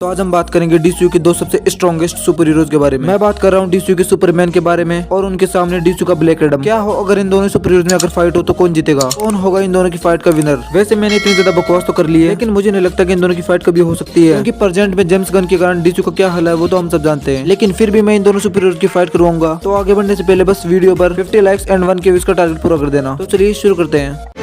तो आज हम बात करेंगे डीसीयू के दो सबसे स्ट्रॉन्गेस्ट सुपर हीरोज के बारे में। मैं बात कर रहा हूँ डीसीयू के सुपरमैन के बारे में और उनके सामने डीसीयू का ब्लैक एडम। क्या हो अगर इन दोनों सुपर हीरोज में अगर फाइट हो तो कौन जीतेगा, कौन होगा इन दोनों की फाइट का विनर। वैसे मैंने इतनी ज्यादा बकवास तो कर ली है, लेकिन मुझे नहीं लगता कि इन दोनों की फाइट कभी हो सकती है, क्योंकि प्रेजेंट में जेम्स गन के कारण डीसीयू का क्या हाल है वो तो हम सब जानते हैं। लेकिन फिर भी मैं इन दोनों सुपर हीरोज की फाइट करवाऊंगा। तो आगे बढ़ने से पहले बस वीडियो पर 50 लाइक्स एंड 1 के व्यूज का टारगेट पूरा कर देना। तो चलिए शुरू करते हैं।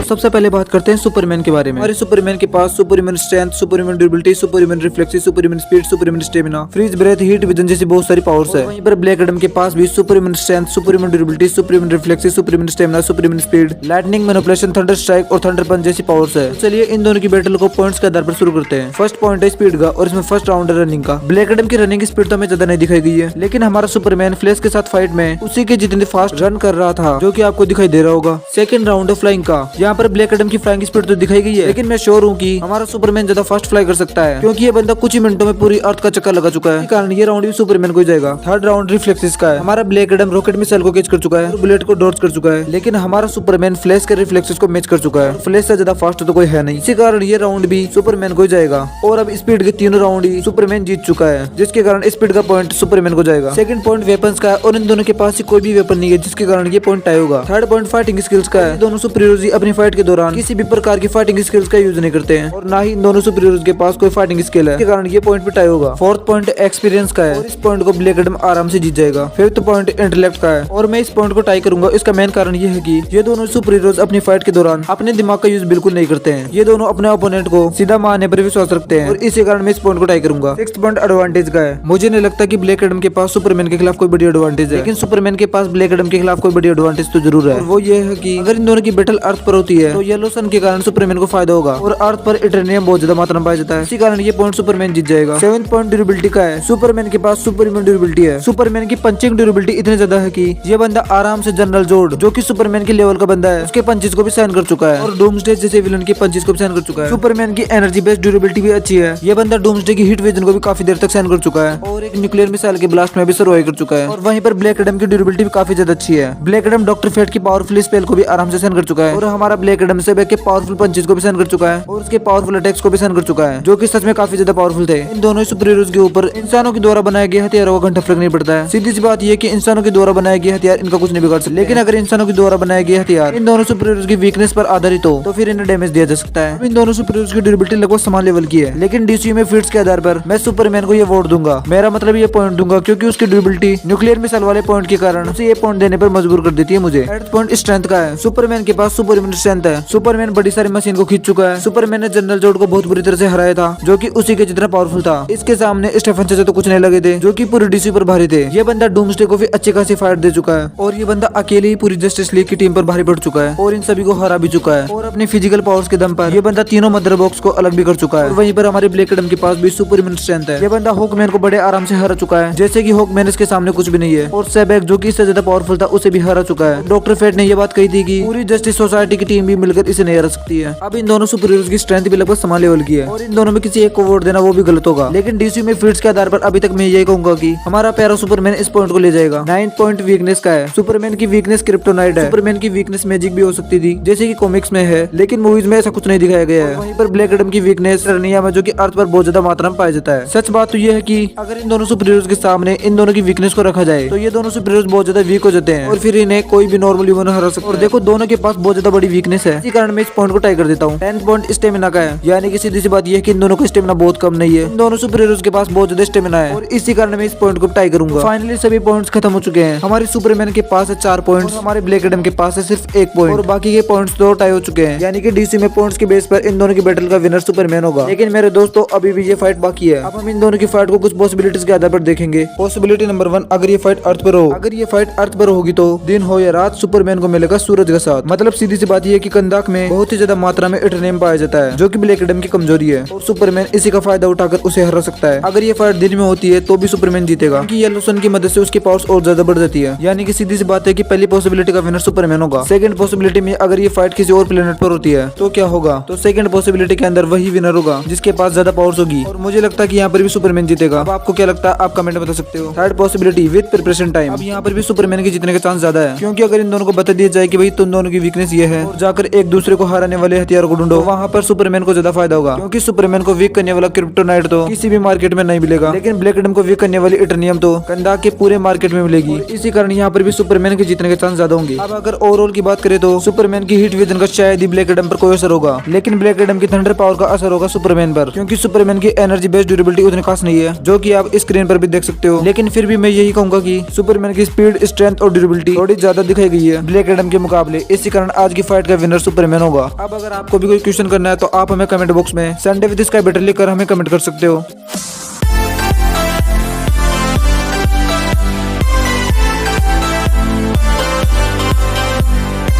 सबसे पहले बात करते हैं सुपरमैन के बारे में। हमारे सुपरमैन के पास Superman strength, Superman durability, Superman reflex, Superman speed, Superman stamina, freeze breath, heat vision जैसी बहुत सारी पावर्स है। वहीं पर ब्लैक एडम के पास भी Superman strength, Superman durability, Superman reflex, Superman stamina, Superman speed, lightning manipulation, thunder strike और thunder पंच जैसी पावर्स है। चलिए इन दोनों की बैटल को पॉइंट्स के आधार पर शुरू करते हैं। फर्स्ट पॉइंट है स्पीड का और इसमें फर्स्ट राउंड है रनिंग का। ब्लैक एडम की रनिंग स्पीड तो हमें ज्यादा नहीं दिखाई गई है, लेकिन हमारा सुपरमैन फ्लैश के साथ फाइट में उसी के जितने फास्ट रन कर रहा था, जो कि आपको दिखाई दे रहा होगा। सेकंड राउंड है फ्लाइंग का। यहाँ पर ब्लैक एडम की फ्लाइंग स्पीड तो दिखाई गई है, लेकिन मैं श्योर हूँ कि हमारा सुपरमैन ज्यादा फास्ट फ्लाई कर सकता है, क्योंकि ये बंदा कुछ ही मिनटों में पूरी अर्थ का चक्कर लगा चुका है। इस कारण ये राउंड भी सुपरमैन को ही जाएगा। थर्ड राउंड रिफ्लेक्सेस का है। हमारा ब्लैक एडम रॉकेट मिसाइल को कैच कर चुका है और बुलेट को डॉज कर चुका है, लेकिन हमारा सुपरमैन फ्लैश के रिफ्लेक्सेस को मैच कर चुका है। फ्लैश से ज्यादा फास्ट तो कोई है नहीं, इसी कारण ये राउंड भी सुपरमैन को ही जाएगा। और अब स्पीड के तीनों राउंड ही सुपरमैन जीत चुका है, जिसके कारण स्पीड का पॉइंट सुपरमैन को जाएगा। सेकंड पॉइंट वेपन्स का है और इन दोनों के पास ही कोई भी वेपन नहीं है, जिसके कारण ये पॉइंट टाई होगा। थर्ड पॉइंट फाइटिंग स्किल्स का है। दोनों सुपर हीरोज अपनी फाइट के दौरान किसी भी प्रकार की फाइटिंग स्किल्स का यूज नहीं करते हैं और ना ही इन दोनों सुपर हीरोज के पास कोई फाइटिंग स्किल है, इसके कारण ये पॉइंट भी टाई होगा। फोर्थ पॉइंट एक्सपीरियंस का है और इस पॉइंट को ब्लैक एडम आराम से जीत जाएगा। फिफ्थ पॉइंट इंटेलेक्ट का है और मैं इस पॉइंट को टाई करूंगा। इसका मेन कारण ये है कि ये दोनों सुपर हीरोज अपनी फाइट के दौरान अपने दिमाग का यूज बिल्कुल नहीं करते हैं। ये दोनों अपने ओपोनेंट को सीधा मारने पर विश्वास रखते हैं और इसी कारण मैं इस पॉइंट को टाई करूंगा। सिक्स्थ पॉइंट एडवांटेज का है। मुझे नहीं लगता कि ब्लैक एडम के पास सुपरमैन के खिलाफ कोई बड़ी एडवांटेज है, लेकिन सुपरमैन के पास ब्लैक एडम के खिलाफ कोई बड़ी एडवांटेज तो जरूर है। और वो ये है कि अगर इन दोनों की बैटल अर्थ पर होती है तो येलो सन के कारण सुपरमैन को फायदा होगा और अर्थ पर इटरनियम बहुत ज्यादा मात्रा में पाया जाता है, इसी कारण ये पॉइंट सुपरमैन जीत जाएगा। सेवेंथ पॉइंट ड्यूरेबिलिटी का है। सुपरमैन के पास सुपरमैन ड्यूरेबिलिटी है। सुपरमैन की पंचिंग ड्यूरेबिलिटी इतनी ज्यादा है कि ये बंदा आराम से जनरल जोड, जो कि सुपरमैन के लेवल का बंदा है, उसके पंचेस को भी सहन कर चुका है और डूम्सडे जैसे विलन के पंचेस को भी सहन कर चुका है। सुपरमैन की एनर्जी बेस्ड ड्यूरेबिलिटी भी अच्छी है। ये बंदा डूम्सडे की हीट विजन को भी काफी देर तक सहन कर चुका है और एक न्यूक्लियर मिसाइल के ब्लास्ट में भी सर्वाइव कर चुका है। और वहीं पर ब्लैक एडम की ड्यूरेबिलिटी भी काफी ज्यादा अच्छी है। ब्लैक एडम डॉक्टर फेट की पावरफुल स्पेल को भी आराम से सहन कर चुका है और हमारा ब्लैक एडम से के पावरफुल पंचेस को भी सहन कर चुका है और उसके पावरफुल अटैक्स को भी सहन कर चुका है, जो कि सच में काफी ज्यादा पावरफुल थे। इन दोनों सुपर हीरोज के ऊपर इंसानों के द्वारा बनाए गए हथियारों का घंटा फर्क नहीं पड़ता है। सीधी सी बात यह कि इंसानों के द्वारा बनाए गए हथियार इनका कुछ नहीं बिगाड़ सकते, लेकिन अगर इंसानों के द्वारा बनाए गए हथियार इन दोनों सुपर हीरोज की वीकनेस पर आधारित हो तो फिर इन्हें डैमेज दिया जा सकता है। इन दोनों सुपर हीरोज की ड्यूरेबिलिटी लगभग समान लेवल की है, लेकिन डीसीयू में फीट्स के आधार पर मैं सुपरमैन को ये वोट दूंगा। मेरा मतलब ये पॉइंट दूंगा क्योंकि उसकी ड्यूरेबिलिटी न्यूक्लियर मिसाइल वाले पॉइंट के कारण उसे ये पॉइंट देने पर मजबूर कर देती है मुझे। एट पॉइंट स्ट्रेंथ का है। सुपरमैन के पास सुपरमैन स्ट्रेंथ है। सुपरमैन बड़ी सारी मशीन को खींच चुका है। सुपरमैन ने जनरल जोड को बहुत बुरी तरह से हराया था, जो कि उसी के जितना पावरफुल था। इसके सामने स्टेफन से तो कुछ नहीं लगे थे, जो कि पूरी डीसी पर भारी थे। ये बंदा डूम्सडे को भी अच्छी खासी फाइट दे चुका है और ये बंदा अकेले ही पूरी जस्टिस लीग की टीम पर भारी पड़ चुका है और इन सभी को हरा भी चुका है। और अपने फिजिकल पावर्स के दम पर ये बंदा तीनों मदर बॉक्स को अलग भी कर चुका है। और वहीं पर हमारे ब्लैक एडम के पास भी सुपरमैन स्ट्रेंथ है। ये बंदा हॉकमैन को बड़े आराम से हरा चुका है, जैसे कि हॉकमैन इसके सामने कुछ भी नहीं है। और सेबैक, जो कि इससे ज्यादा पावरफुल था, उसे भी हरा चुका है। डॉक्टर फेट ने यह बात कही थी कि पूरी जस्टिस सोसाइटी की टीम भी मिलकर इसे नहीं हरा सकती है। अब इन दोनों सुपर हीरोज की स्ट्रेंथ भी लगभग समान लेवल की है और इन दोनों में किसी एक को वोट देना वो भी गलत होगा, लेकिन डीसी में फीट्स के आधार पर अभी तक मैं यही कहूंगा कि हमारा प्यारा सुपरमैन इस पॉइंट को ले जाएगा। 9 पॉइंट वीकनेस का है। सुपरमैन की वीकनेस क्रिप्टोनाइट है। सुपरमैन की वीकनेस मैजिक भी हो सकती थी, जैसे कि कॉमिक्स में है, लेकिन मूवीज में ऐसा कुछ नहीं दिखाया गया है। वहीं पर ब्लैक एडम की वीकनेस टर्निया में, जो कि अर्थ पर बहुत ज्यादा मात्रा में पाया जाता है। सच बात तो यह है कि अगर इन दोनों सुपर हीरोज के सामने इन दोनों की वीकनेस को रखा जाए तो ये दोनों सुपर हीरोज बहुत ज्यादा वीक हो जाते हैं और फिर इन्हें कोई भी नॉर्मल ह्यूमन हरा सकता है। और देखो दोनों के पास बहुत ज्यादा बड़ी वीकनेस है, इसी कारण मैं इस पॉइंट को टाई कर देता हूँ। 10 पॉइंट स्टेमिना का है, यानी कि सीधी सी बात यह है कि इन दोनों का स्टेमिना बहुत कम नहीं है। इन दोनों सुपर हीरोज के पास बहुत ज्यादा स्टेमिना है और इसी कारण मैं इस पॉइंट को टाई करूंगा। फाइनली सभी पॉइंट्स खत्म हो चुके हैं। हमारे सुपरमैन के पास है 4 पॉइंट्स, हमारे ब्लैक एडम के पास है सिर्फ 1 पॉइंट और बाकी के पॉइंट्स तो टाई हो चुके हैं, यानी कि डीसी में पॉइंट्स के बेस पर इन दोनों की बैटल का विनर सुपरमैन होगा। लेकिन मेरे दोस्तों अभी भी ये फाइट बाकी है। अब हम इन दोनों की फाइट को कुछ पॉसिबिलिटीज के आधार पर देखेंगे। पॉसिबिलिटी नंबर 1, अगर ये फाइट अर्थ पर हो, अगर ये फाइट अर्थ पर होगी तो दिन हो या रात सुपरमैन को मिलेगा सूरज का साथ। मतलब सीधी सी बात ये की कंदाक में बहुत ही ज्यादा मात्रा में इटरनियम पाया जाता है, जो कि ब्लैक एडम की कमजोरी है, और सुपरमैन इसी का फायदा उठाकर उसे हरा सकता है। अगर ये फाइट दिन में होती है तो भी सुपरमैन जीतेगा, क्योंकि येलो सन की मदद से उसकी पावर्स और ज्यादा बढ़ जाती है। यानी कि सीधी सी बात है कि पहली पॉसिबिलिटी का विनर सुपरमैन होगा। सेकंड पॉसिबिलिटी में अगर ये फाइट किसी और प्लेनेट पर होती है तो क्या होगा, तो सेकंड पॉसिबिलिटी के अंदर वही विनर होगा जिसके पास ज्यादा पावर्स होगी, और मुझे लगता है कि यहाँ पर भी सुपरमैन जीतेगा। अब आपको क्या लगता है, आप कमेंट में बता सकते हो। Third possibility with preparation time, अब यहाँ पर भी सुपरमैन के जीतने का चांस ज्यादा है, क्योंकि अगर इन दोनों को बता दिया जाए कि भाई तुम दोनों की वीकनेस ये है और जाकर एक दूसरे को हराने वाले हथियार को ढूंढो, वहाँ पर सुपरमैन को ज्यादा फायदा होगा, क्योंकि सुपरमैन को वीक करने वाला क्रिप्टोनाइट तो किसी भी मार्केट में नहीं मिलेगा, लेकिन ब्लैक एडम को वीक करने वाली इटरनियम तो कंदाक के पूरे मार्केट में मिलेगी। इसी कारण यहाँ पर भी सुपरमैन के जीतने के चांस ज्यादा होंगे। अब अगर ओवरऑल की बात करें तो सुपरमैन की हीट विजन का शायद ही ब्लैक एडम पर कोई असर होगा, लेकिन ब्लैक एडम की थंडर पावर का असर होगा सुपरमैन पर, क्योंकि सुपरमैन की एनर्जी बेस्ड ड्यूरेबिलिटी उतनी खास नहीं है, जो कि आप स्क्रीन पर भी देख सकते हो। लेकिन फिर भी मैं यही कहूंगा कि सुपरमैन की स्पीड, स्ट्रेंथ और ड्यूरेबिलिटी थोड़ी ज्यादा दिखाई गई है ब्लैक एडम के मुकाबले। इसी कारण आज की फाइट का विनर सुपरमैन होगा। अब अगर आपको भी कोई क्वेश्चन करना है तो आप हमें कमेंट बॉक्स में संडे विद स्काई बैटल लिखकर हमें कमेंट कर सकते हो।